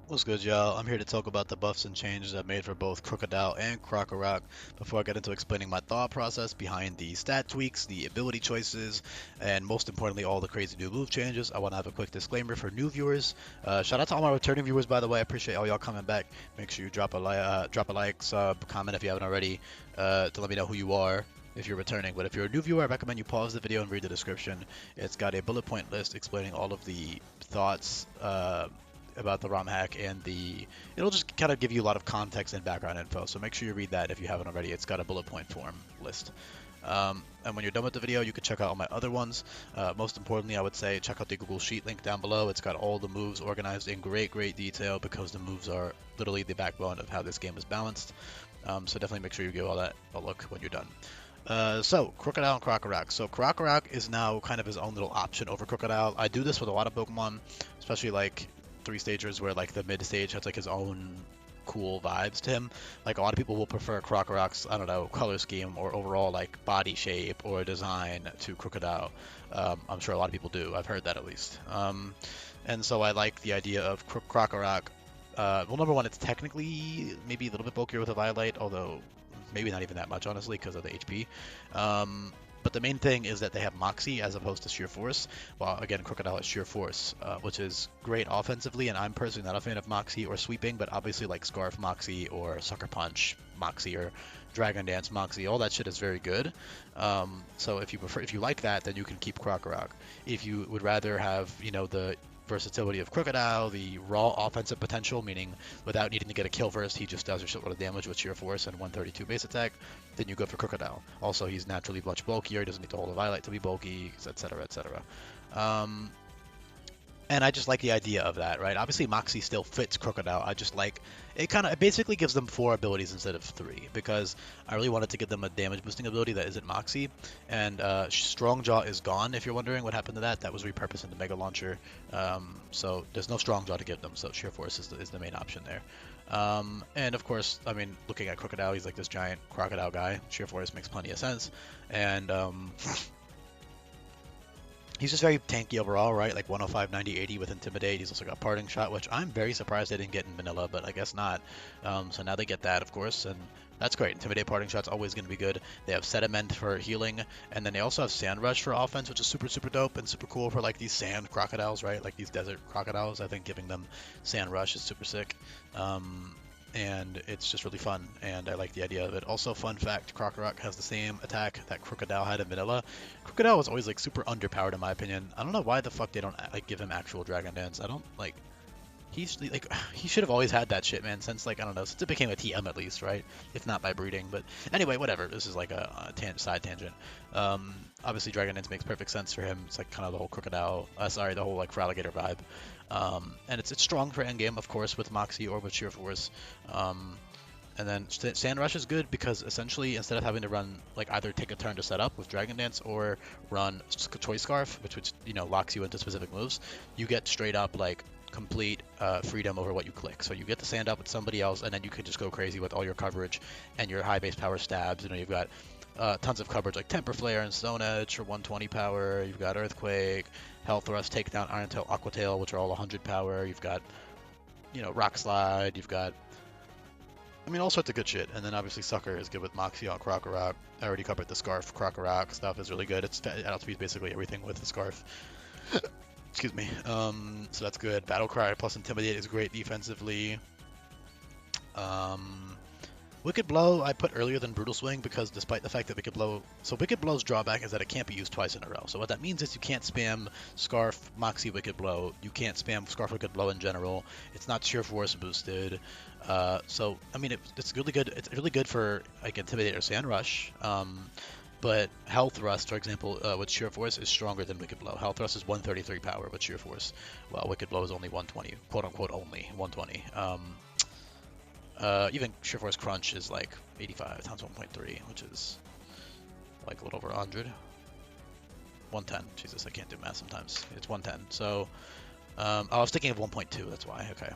What's good, y'all? I'm here to talk about the buffs and changes I've made for both Krookodile and Krokorok before I get into explaining my thought process behind the stat tweaks, the ability choices, and most importantly, all the crazy new move changes. I want to have a quick disclaimer for new viewers. Shout out to all my returning viewers, by the way. I appreciate all y'all coming back. Make sure you drop a like, sub, comment if you haven't already, to let me know who you are if you're returning. But if you're a new viewer, I recommend you pause the video and read the description. It's got a bullet point list explaining all of the thoughts, about the ROM hack and it'll just kind of give you a lot of context and background info. So make sure you read that if you haven't already. It's got a bullet point form list. And when you're done with the video, you can check out all my other ones. Most importantly, I would say check out the Google Sheet link down below. It's got all the moves organized in great detail because the moves are literally the backbone of how this game is balanced. So definitely make sure you give all that a look when you're done. So, Krookodile and Krokorok. So, Krokorok is now kind of his own little option over Krookodile. I do this with a lot of Pokemon, especially like three stagers where like the mid stage has like his own cool vibes to him. Like a lot of people will prefer Krokorok's, I don't know, color scheme or overall like body shape or design to Krookodile. I'm sure a lot of people do. I've heard that at least. And so I like the idea of Krokorok. Well, number one, it's technically maybe a little bit bulkier with a Violet, although maybe not even that much, honestly, because of the HP. But the main thing is that they have Moxie as opposed to Sheer Force. Well, again, Krookodile is Sheer Force, which is great offensively, and I'm personally not a fan of Moxie or Sweeping, but obviously like Scarf Moxie or Sucker Punch Moxie or Dragon Dance Moxie, all that shit is very good. So if you like that, then you can keep Krokorok. If you would rather have, the versatility of Krookodile, the raw offensive potential, meaning without needing to get a kill first, he just does a shitload of damage with Sheer Force and 132 base attack, then you go for Krookodile. Also, he's naturally much bulkier, he doesn't need to hold a Violet to be bulky, etc., etc. And I just like the idea of that, right? Obviously, Moxie still fits Krookodile. I just like it basically gives them 4 abilities instead of 3 because I really wanted to give them a damage boosting ability that isn't Moxie. And Strong Jaw is gone. If you're wondering what happened to that, that was repurposed in the Mega Launcher. So there's no Strong Jaw to give them. So Sheer Force is the main option there. And of course, I mean, looking at Krookodile, he's like this giant crocodile guy. Sheer Force makes plenty of sense. And he's just very tanky overall, right? Like 105, 90, 80 with Intimidate. He's also got Parting Shot, which I'm very surprised they didn't get in Vanilla, but I guess not. So now they get that, of course, and that's great. Intimidate, Parting Shot's always going to be good. They have Sediment for healing, and then they also have Sand Rush for offense, which is super dope and super cool for like these sand crocodiles, right? Like these desert crocodiles. I think giving them Sand Rush is super sick. And it's just really fun, and I like the idea of it. Also, fun fact, Krokorok has the same attack that Krookodile had in Vanilla. Krookodile was always like super underpowered in my opinion. I don't know why the fuck they don't like give him actual Dragon Dance. I don't like. He's like he should have always had that shit, man. Since like I don't know, since it became a TM at least, right? If not by breeding, but anyway, whatever. This is like a side tangent. Obviously, Dragon Dance makes perfect sense for him. It's like kind of the whole Crocodile, the whole like Feraligatr vibe. And it's strong for endgame, of course, with Moxie or with Sheer Force. And then Sand Rush is good because essentially instead of having to run like either take a turn to set up with Dragon Dance or run Choice Scarf, which locks you into specific moves, you get straight up like complete freedom over what you click. So you get to stand up with somebody else, and then you can just go crazy with all your coverage and your high base power stabs. You've got tons of coverage like Temper Flare and Stone Edge for 120 power. You've got Earthquake, Hell Thrust, Takedown, Iron Tail, Aqua Tail, which are all 100 power. You've got Rock Slide. You've got all sorts of good shit. And then obviously Sucker is good with Moxie on Krokorok. I already covered the Scarf. Krokorok stuff is really good. It's outspeeds basically everything with the Scarf. Excuse me. So that's good. Battle Cry plus Intimidate is great defensively. Wicked Blow I put earlier than Brutal Swing because despite the fact that Wicked Blow's drawback is that it can't be used twice in a row. So what that means is you can't spam Scarf, Moxie, Wicked Blow. You can't spam Scarf, Wicked Blow in general. It's not Sheer Force boosted. So it's really good. It's really good for like Intimidate or Sand Rush. But Hell Thrust, for example, with Sheer Force is stronger than Wicked Blow. Hell Thrust is 133 power with Sheer Force, while Wicked Blow is only 120, quote unquote only 120. Even Sheer Force Crunch is like 85 times 1.3, which is like a little over 100. 110. Jesus, I can't do math sometimes. It's 110. So, I was thinking of 1.2. That's why. Okay.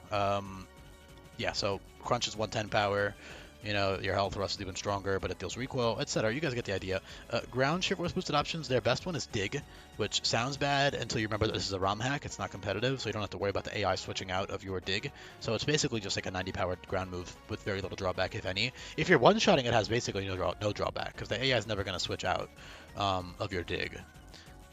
Yeah. So Crunch is 110 power. You know, your health thrust is even stronger, but it deals recoil, etc. You guys get the idea. Ground sheer force boosted options, their best one is Dig, which sounds bad until you remember that this is a ROM hack. It's not competitive, so you don't have to worry about the AI switching out of your Dig. So it's basically just like a 90 powered ground move with very little drawback, if any. If you're one-shotting, it has basically no drawback, because the AI is never going to switch out of your Dig.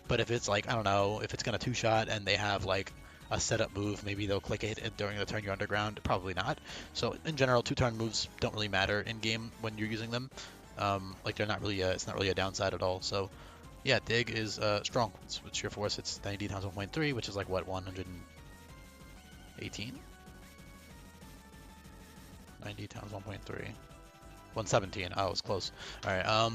But if it's like, I don't know, if it's going to two-shot and they have like a setup move, maybe they'll click it during the turn you're underground. Probably not. So in general, two-turn moves don't really matter in game when you're using them. Like they're not really it's not really a downside at all. So yeah, Dig is strong. It's sheer force. It's 90 times 1.3, which is like what, 118? 90 times 1.3. 117. Oh, it was close. All right.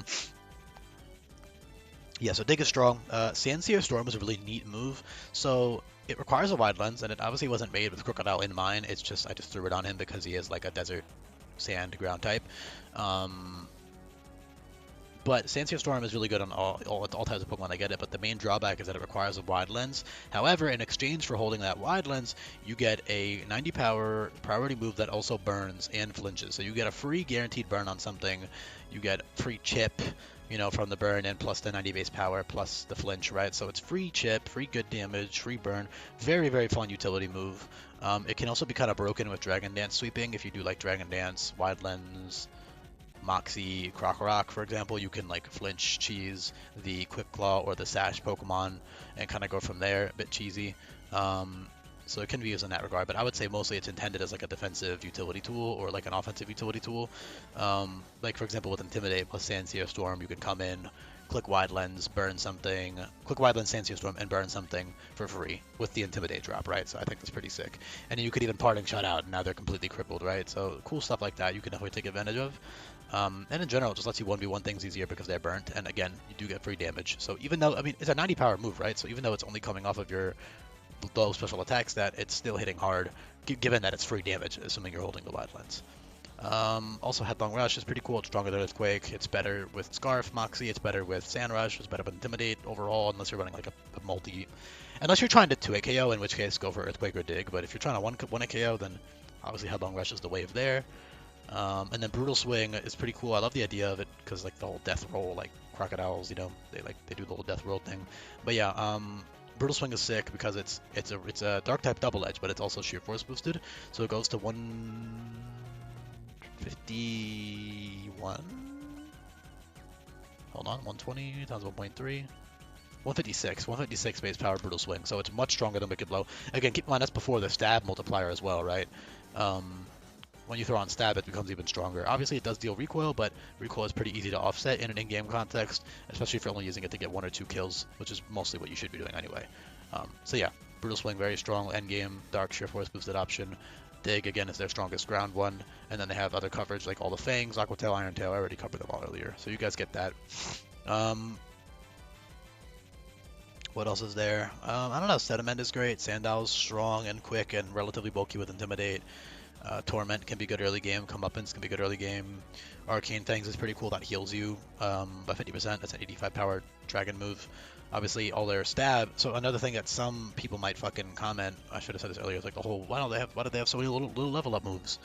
Yeah, so Dig is strong. Sandseer Storm is a really neat move. So it requires a wide lens, and it obviously wasn't made with Krookodile in mind. It's just I just threw it on him because he is like a desert sand ground type. But Sandseer Storm is really good on all types of Pokemon, I get it, but the main drawback is that it requires a wide lens. However, in exchange for holding that wide lens, you get a 90 power priority move that also burns and flinches. So you get a free guaranteed burn on something, you get free chip, you know, from the burn, and plus the 90 base power, plus the flinch, right? So it's free chip, free good damage, free burn. Very, very fun utility move. It can also be kind of broken with Dragon Dance sweeping. If you do like Dragon Dance, wide lens, Moxie, Krokorok, for example, you can like flinch cheese the Quick Claw or the Sash Pokemon and kind of go from there. A bit cheesy. So it can be used in that regard, but I would say mostly it's intended as like a defensive utility tool or like an offensive utility tool. Like for example with Intimidate plus Sandseer Storm, you can come in, click Wide Lens, burn something, click Wide Lens, Sandseer Storm, and burn something for free with the Intimidate drop, right? So I think that's pretty sick. And you could even Parting Shot out, and now they're completely crippled, right? So cool stuff like that you can definitely take advantage of. And in general, it just lets you 1v1 things easier because they're burnt, and again, you do get free damage. So even though, I mean, it's a 90 power move, right? So even though it's only coming off of your low special attack stat, it's still hitting hard, given that it's free damage, assuming you're holding the Wide Lens. Also, Headlong Rush is pretty cool. It's stronger than Earthquake. It's better with Scarf, Moxie. It's better with Sand Rush. It's better with Intimidate overall, unless you're running like a multi. Unless you're trying to 2-hit KO, in which case go for Earthquake or Dig. But if you're trying to 1-hit KO, then obviously Headlong Rush is the wave there. And then Brutal Swing is pretty cool. I love the idea of it because like the whole death roll, like Crocodiles, you know, they do the little death roll thing. But yeah, Brutal Swing is sick because it's a Dark type double edge, but it's also sheer force boosted, so it goes to 151. Hold on, 120 times 1.3. 156 base power Brutal Swing, so it's much stronger than Wicked Blow. Again, keep in mind that's before the stab multiplier as well, right? When you throw on stab, it becomes even stronger. Obviously, it does deal recoil, but recoil is pretty easy to offset in an in-game context, especially if you're only using it to get 1 or 2 kills, which is mostly what you should be doing anyway. So yeah, Brutal Swing, very strong endgame, Dark Sheer Force boosted option. Dig, again, is their strongest ground one, and then they have other coverage like all the Fangs, Aqua Tail, Iron Tail. I already covered them all earlier, so you guys get that. What else is there? I don't know, Sediment is great, Sandow's strong and quick and relatively bulky with Intimidate. Torment can be good early game. Comeuppance can be good early game. Arcane Fangs is pretty cool. That heals you by 50%. That's an 85 power dragon move. Obviously, all their stab. So another thing that some people might fucking comment, I should have said this earlier, is like the whole why do they have so many little level up moves?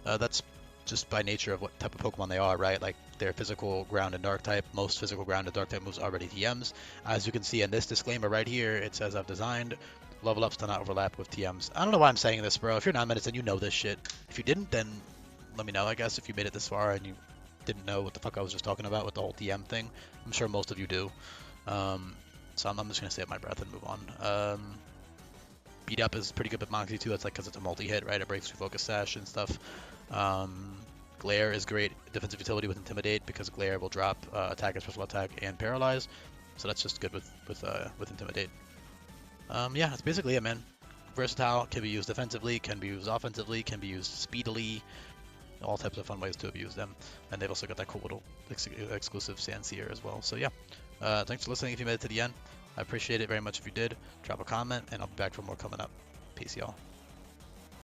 That's just by nature of what type of Pokemon they are, right? Like they're physical ground and dark type. Most physical ground and dark type moves are already TMs. As you can see in this disclaimer right here, it says I've designed level ups to not overlap with TMs. I don't know why I'm saying this, bro. If you're 9 minutes and you know this shit. If you didn't, then let me know, I guess, if you made it this far and you didn't know what the fuck I was just talking about with the whole TM thing. I'm sure most of you do. So I'm just going to save my breath and move on. Beat Up is pretty good with Moxie too. That's like because it's a multi-hit, right? It breaks through Focus Sash and stuff. Glare is great defensive utility with Intimidate because Glare will drop attack and special attack and Paralyze. So that's just good with Intimidate. Yeah, that's basically it, man. Versatile, can be used defensively, can be used offensively, can be used speedily. All types of fun ways to abuse them. And they've also got that cool little exclusive Sandseer as well. So yeah, thanks for listening if you made it to the end. I appreciate it very much if you did. Drop a comment, and I'll be back for more coming up. Peace, y'all.